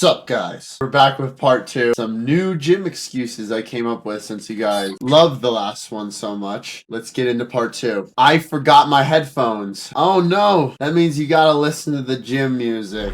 Sup guys, we're back with part 2. Some new gym excuses I came up with since you guys loved the last one so much. Let's get into part 2. I forgot my headphones. Oh no, that means you gotta listen to the gym music.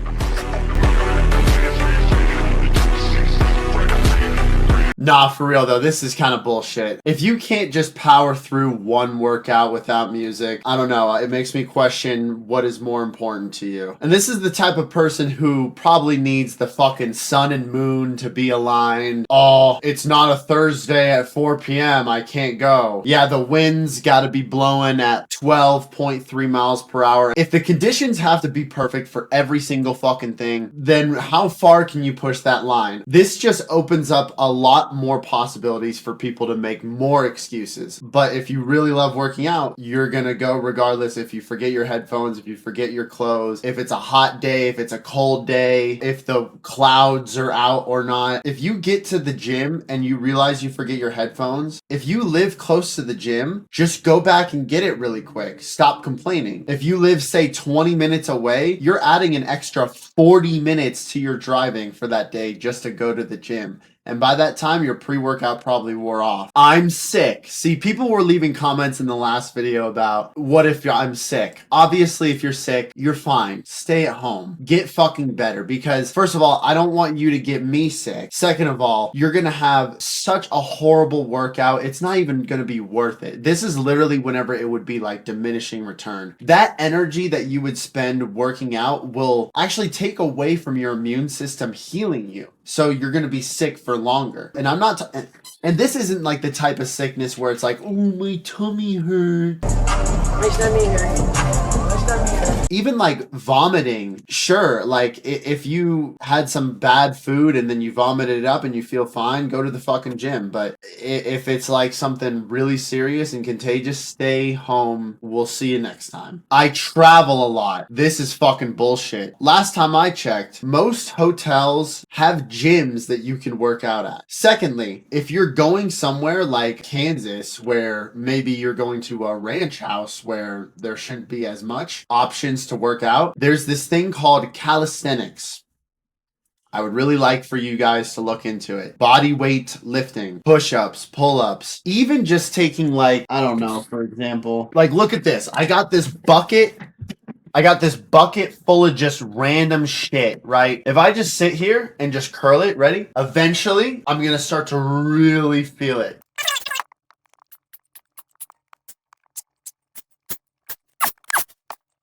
Nah, for real though, this is kind of bullshit. If you can't just power through one workout without music, I don't know, it makes me question what is more important to you. And this is the type of person who probably needs the fucking sun and moon to be aligned. Oh, it's not a Thursday at 4 p.m. I can't go. Yeah, the wind's gotta be blowing at 12.3 miles per hour. If the conditions have to be perfect for every single fucking thing, then how far can you push that line? This just opens up a lot more possibilities for people to make more excuses. But if you really love working out, you're gonna go regardless. If you forget your headphones, if you forget your clothes, if it's a hot day, if it's a cold day, if the clouds are out or not. If you get to the gym and you realize you forget your headphones, if you live close to the gym, just go back and get it really quick. Stop complaining. If you live, say, 20 minutes away, you're adding an extra 40 minutes to your driving for that day just to go to the gym. And by that time, your pre-workout probably wore off. I'm sick. See, people were leaving comments in the last video about, what if I'm sick? Obviously, if you're sick, you're fine. Stay at home. Get fucking better. Because first of all, I don't want you to get me sick. Second of all, you're going to have such a horrible workout. It's not even going to be worth it. This is literally whenever it would be like diminishing return. That energy that you would spend working out will actually take away from your immune system healing you. So you're going to be sick for longer. And I'm not, and this isn't like the type of sickness where it's like, oh, my tummy hurts. My tummy hurts. My tummy hurts. Even like vomiting, sure. Like if you had some bad food and then you vomited it up and you feel fine, go to the fucking gym. But if it's like something really serious and contagious, stay home. We'll see you next time. I travel a lot. This is fucking bullshit. Last time I checked, most hotels have gyms that you can work out at. Secondly, if you're going somewhere like Kansas, where maybe you're going to a ranch house where there shouldn't be as much options to work out, there's this thing called calisthenics. I would really like for you guys to look into it. Body weight lifting, push-ups, pull-ups, even just taking like, I don't know, for example, like look at this. I got this bucket full of just random shit, right? If I just sit here and just curl it, ready? Eventually, I'm gonna start to really feel it.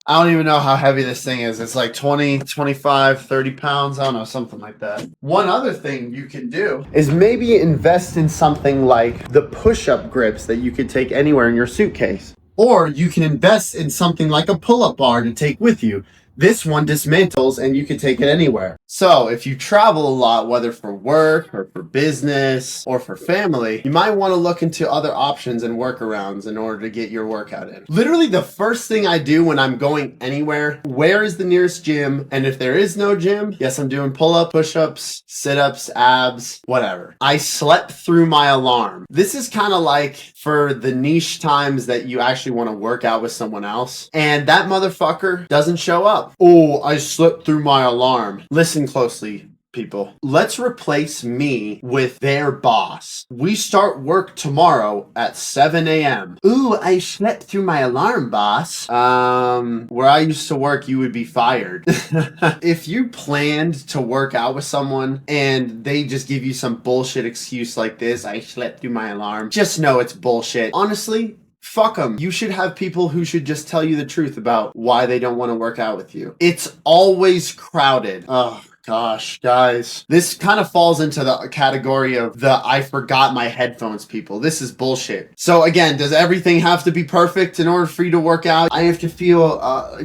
I don't even know how heavy this thing is. It's like 20, 25, 30 pounds. I don't know, something like that. One other thing you can do is maybe invest in something like the push-up grips that you could take anywhere in your suitcase. Or you can invest in something like a pull-up bar to take with you. This one dismantles and you can take it anywhere. So if you travel a lot, whether for work or for business or for family, you might want to look into other options and workarounds in order to get your workout in. Literally the first thing I do when I'm going anywhere, where is the nearest gym? And if there is no gym, yes, I'm doing pull-up, push-ups, sit-ups, abs, whatever. I slept through my alarm. This is kind of like for the niche times that you actually want to work out with someone else and that motherfucker doesn't show up. Oh, I slept through my alarm. Listen closely, people. Let's replace me with their boss. We start work tomorrow at 7 a.m. Ooh, I slept through my alarm, boss. Where I used to work, you would be fired. If you planned to work out with someone and they just give you some bullshit excuse like this, I slept through my alarm, just know it's bullshit. Honestly, fuck them. You should have people who should just tell you the truth about why they don't want to work out with you. It's always crowded. Ugh. Gosh, guys, this kind of falls into the category of the I forgot my headphones people. This is bullshit. So again, does everything have to be perfect in order for you to work out? I have to feel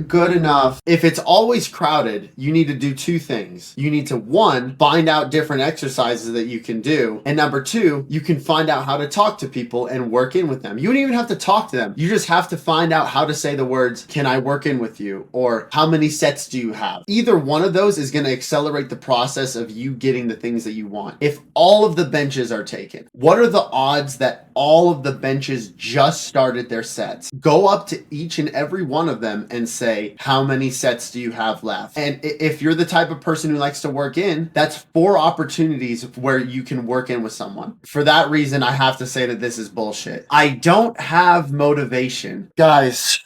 good enough. If it's always crowded, you need to do two things. You need to, one, find out different exercises that you can do. And number two, you can find out how to talk to people and work in with them. You don't even have to talk to them. You just have to find out how to say the words, can I work in with you? Or how many sets do you have? Either one of those is going to accelerate accelerate the process of you getting the things that you want. If all of the benches are taken, what are the odds that all of the benches just started their sets? Go up to each and every one of them and say, how many sets do you have left? And if you're the type of person who likes to work in, that's 4 opportunities where you can work in with someone. For that reason, I have to say that this is bullshit. I don't have motivation. Guys,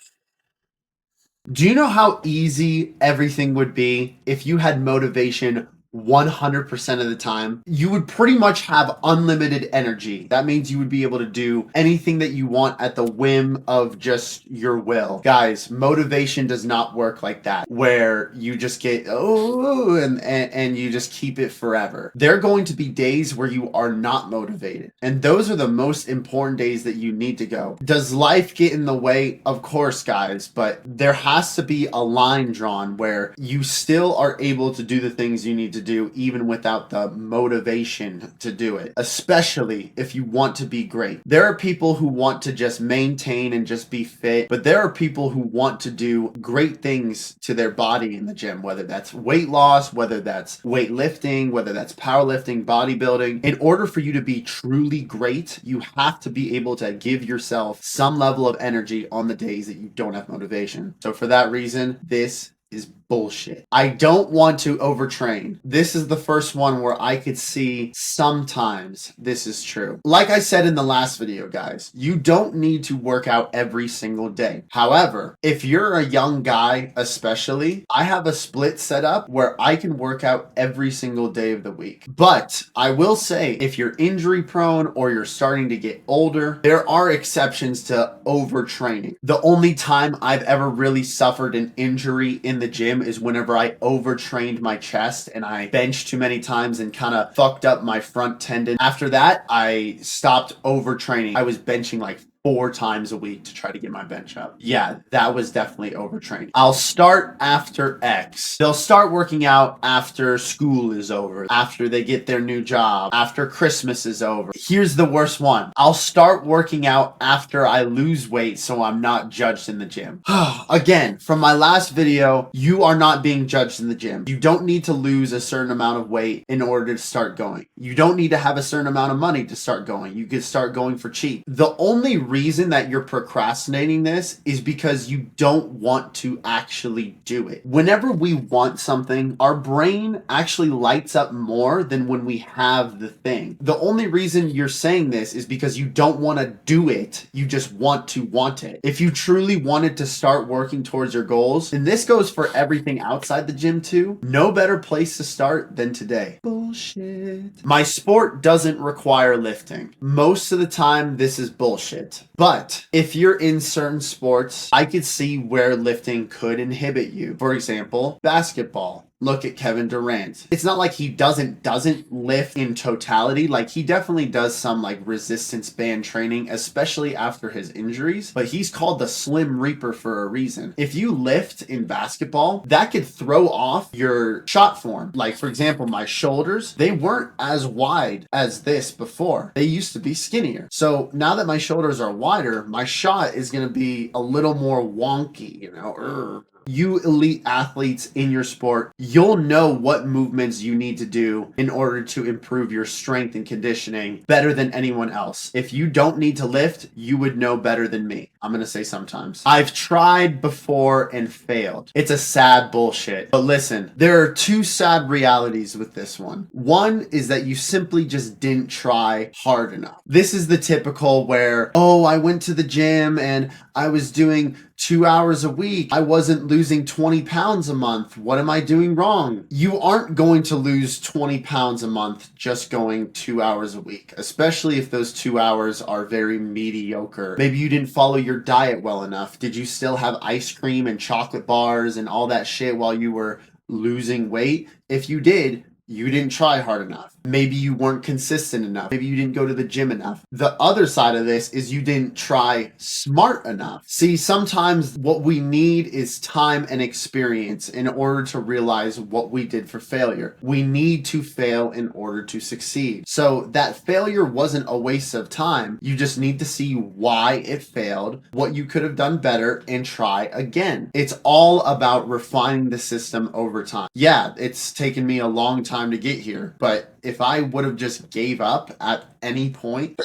do you know how easy everything would be if you had motivation 100% of the time? You would pretty much have unlimited energy. That means you would be able to do anything that you want at the whim of just your will. Guys, motivation does not work like that, where you just get, and you just keep it forever. There are going to be days where you are not motivated, and those are the most important days that you need to go. Does life get in the way? Of course, guys, but there has to be a line drawn where you still are able to do the things you need to do even without the motivation to do it, especially if you want to be great. There are people who want to just maintain and just be fit, but there are people who want to do great things to their body in the gym, whether that's weight loss, whether that's weightlifting, whether that's powerlifting, bodybuilding. In order for you to be truly great, you have to be able to give yourself some level of energy on the days that you don't have motivation. So for that reason, this is bullshit. I don't want to overtrain. This is the first one where I could see sometimes this is true. Like I said in the last video, guys, you don't need to work out every single day. However, if you're a young guy, especially, I have a split setup where I can work out every single day of the week. But I will say, if you're injury prone or you're starting to get older, there are exceptions to overtraining. The only time I've ever really suffered an injury in the gym is whenever I overtrained my chest and I benched too many times and kind of fucked up my front tendon. After that, I stopped overtraining. I was benching like 4 times a week to try to get my bench up. Yeah, that was definitely overtrained. I'll start after X. They'll start working out after school is over, after they get their new job, after Christmas is over. Here's the worst one. I'll start working out after I lose weight so I'm not judged in the gym. Again, from my last video, you are not being judged in the gym. You don't need to lose a certain amount of weight in order to start going. You don't need to have a certain amount of money to start going. You could start going for cheap. The only reason that you're procrastinating this is because you don't want to actually do it. Whenever we want something, our brain actually lights up more than when we have the thing. The only reason you're saying this is because you don't want to do it. You just want to want it. If you truly wanted to start working towards your goals, and this goes for everything outside the gym too, no better place to start than today. Bullshit. My sport doesn't require lifting. Most of the time, this is bullshit. But if you're in certain sports, I could see where lifting could inhibit you. For example, basketball. Look at Kevin Durant. It's not like he doesn't lift in totality. Like, he definitely does some like resistance band training, especially after his injuries, but he's called the Slim Reaper for a reason. If you lift in basketball, that could throw off your shot form. Like, for example, my shoulders, they weren't as wide as this before. They used to be skinnier. So now that my shoulders are wider, my shot is going to be a little more wonky, you know. You elite athletes in your sport, you'll know what movements you need to do in order to improve your strength and conditioning better than anyone else. If you don't need to lift, you would know better than me. I'm going to say sometimes. I've tried before and failed. It's a sad bullshit. But listen, there are 2 sad realities with this one. One is that you simply just didn't try hard enough. This is the typical where, oh, I went to the gym and I was doing 2 hours a week. I wasn't losing 20 pounds a month. What am I doing wrong? You aren't going to lose 20 pounds a month just going 2 hours a week, especially if those 2 hours are very mediocre. Maybe you didn't follow your diet well enough. Did you still have ice cream and chocolate bars and all that shit while you were losing weight? If you did, you didn't try hard enough. Maybe you weren't consistent enough. Maybe you didn't go to the gym enough. The other side of this is you didn't try smart enough. See, sometimes what we need is time and experience in order to realize what we did for failure. We need to fail in order to succeed. So that failure wasn't a waste of time. You just need to see why it failed, what you could have done better, and try again. It's all about refining the system over time. Yeah, it's taken me a long time to get here, but if I would have just gave up at any point,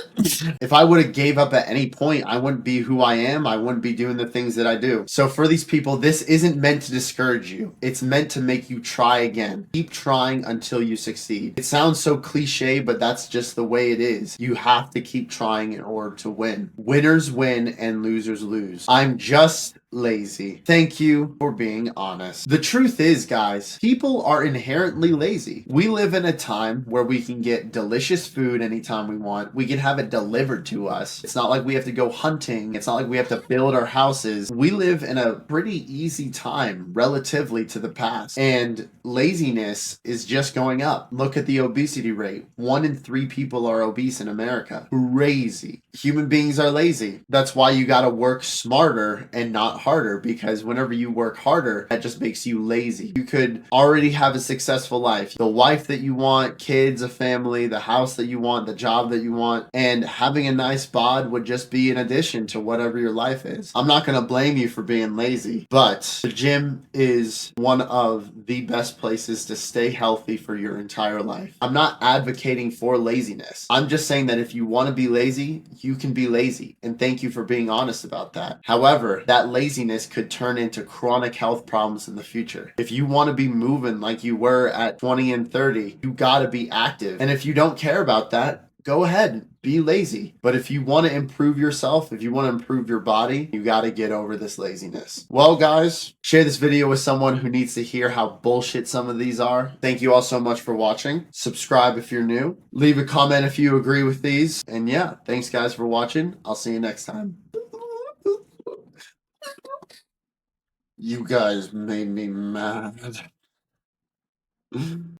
if I would have gave up at any point, I wouldn't be who I am. I wouldn't be doing the things that I do. So for these people, this isn't meant to discourage you. It's meant to make you try again. Keep trying until you succeed. It sounds so cliche, but that's just the way it is. You have to keep trying in order to win. Winners win and losers lose. I'm just lazy. Thank you for being honest. The truth is, guys, people are inherently lazy. We live in a time where we can get delicious food anytime we want. We can have it delivered to us. It's not like we have to go hunting. It's not like we have to build our houses. We live in a pretty easy time relatively to the past. And laziness is just going up. Look at the obesity rate. 1 in 3 people are obese in America. Crazy. Human beings are lazy. That's why you gotta work smarter and not harder, because whenever you work harder, that just makes you lazy. You could already have a successful life, the wife that you want, kids, a family, the house that you want, the job that you want, and having a nice bod would just be an addition to whatever your life is. I'm not gonna blame you for being lazy, but the gym is one of the best places to stay healthy for your entire life. I'm not advocating for laziness. I'm just saying that if you want to be lazy, you can be lazy, and thank you for being honest about that. However, that laziness could turn into chronic health problems in the future. If you want to be moving like you were at 20 and 30, you got to be active. And if you don't care about that, go ahead, be lazy. But if you want to improve yourself, if you want to improve your body, you got to get over this laziness. Well, guys, share this video with someone who needs to hear how bullshit some of these are. Thank you all so much for watching. Subscribe if you're new. Leave a comment if you agree with these. And yeah, thanks guys for watching. I'll see you next time. You guys made me mad.